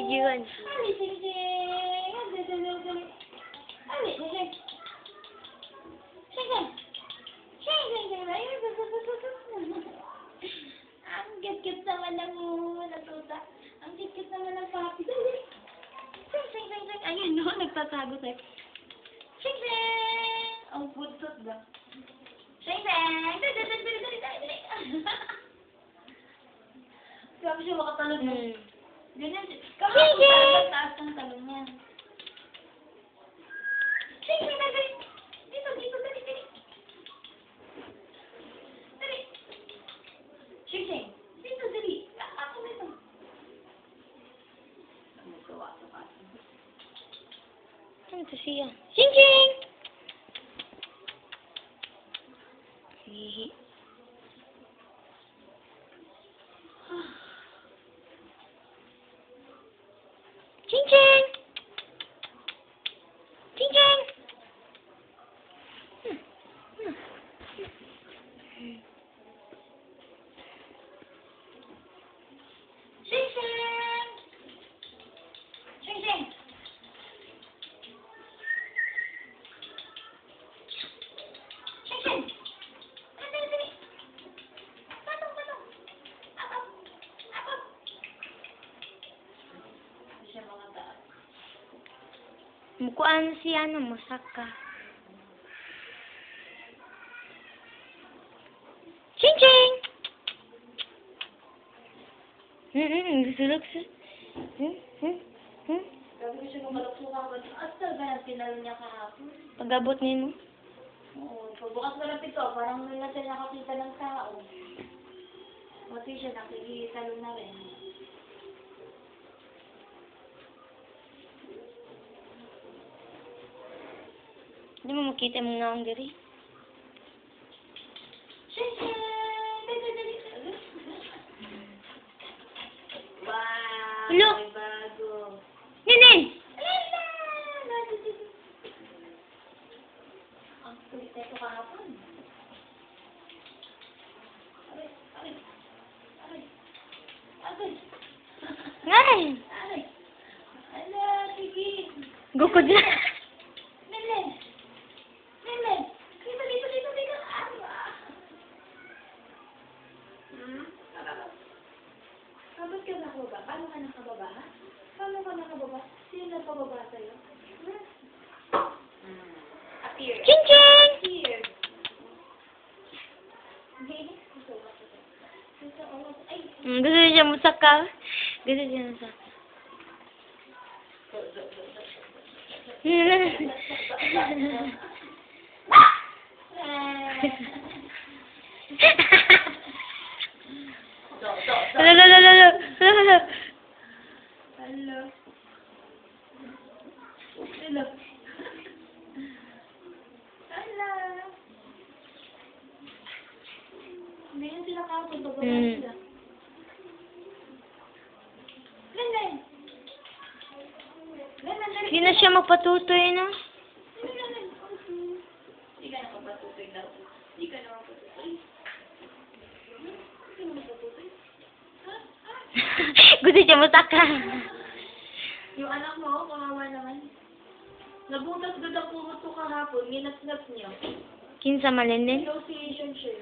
Nabibidyohan. Ali, sing-sing. Ali, sing-sing. Ali, sing-sing. Sing-sing. Sing-sing. Ang cute-cute naman ng natuta. Ang cute-cute naman ng papi. Sing-sing. Ayun, no, nagtatago sa'yo. Sing-sing. Ang putot ba? Sing-sing. Dali. Grabe siya makatalog. Ganyan siya. Kahapon parang taas ng talong niya. Sing-sing na dali. Dito, dali. Dali. Sing-sing. Dito, dali. Ako dito. Magawa ka. Ano to siya? Sing-sing! Hihi. Sing-sing! Sing-sing! Sing-sing! Sing-sing! Sing-sing! Dali. Patong. Up. Siya mga taas. Mukuan si ano, Masaka. Sing-sing! Gusulog sa... Sabi ko siya makaluksukan ko. Asal ba yung pinalo niya kahapon? Pag-abot nino. Oo. Pagbukas mo lang ito, parang may na siya nakakita ng tao. Mati siya nakikitalo na rin. Hindi mo makita mo nga ang diri. Sing-sing! Dali. Wow! Look! May bago. Ninin! Lala! Ang kulit na ito kahapon. Aray! Ngay! Ala, sige. Gukod na. Nelen! Dito. Bakit ka nakababa? Paano ka nakababa, ha? Paano ka nakababa? Sino nagpababa sa'yo? Appear. Ching-ching! Appear. Ay! Gusto niya Masaka. Gusto niya Masaka. Lalo. Hindi yan sila kahapon. Bababa sila. Lenlen! Hindi na siya magpatutoy na. Hindi ka na magpatutoy daw. Hindi ka na magpatutoy. Gusto niya Masaka. Yung anak mo, kawawa naman. Nabutas doon ang pumot ko kahapon. Ginat-nat niyo. Kinsa malinin? Negotiation siya.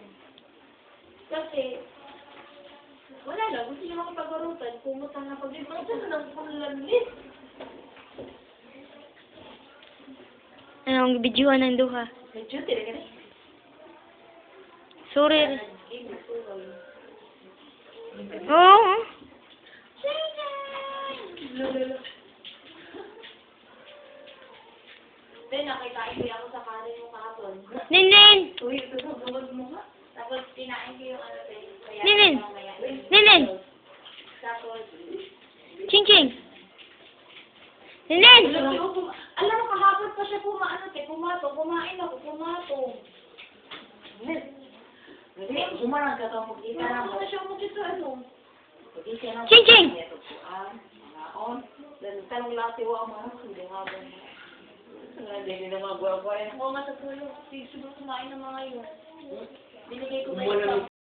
Kasi, wala lang. Gusto niya makipag-arutan. Pumot ang napag-ibig. Saan na lang pulalit? Ano, ang bidyuhan ng duha. Medyo, talaga na. Sorry. Oo. Lululu. Then, nakikain ko ako sa kanin mo kahapon. Ninin! Uy, ito sa bungod mo nga. Tapos, kinain ko yung ano tayo. Ninin! Ninin! Tapos, Ching-ching! Ninin! alam mo, kahapon pa siya pumatong. Kumain ako, pumatong. Hindi, humarang ka ito, magkita na Ano na siya magkita, ano? Ching-ching! Tanong lati wa mo, hindi nga ba? Hindi na mga buwan-buwan. Oo, matatuloy. Siguro kumain ng mga yun. Binigay ko kayo.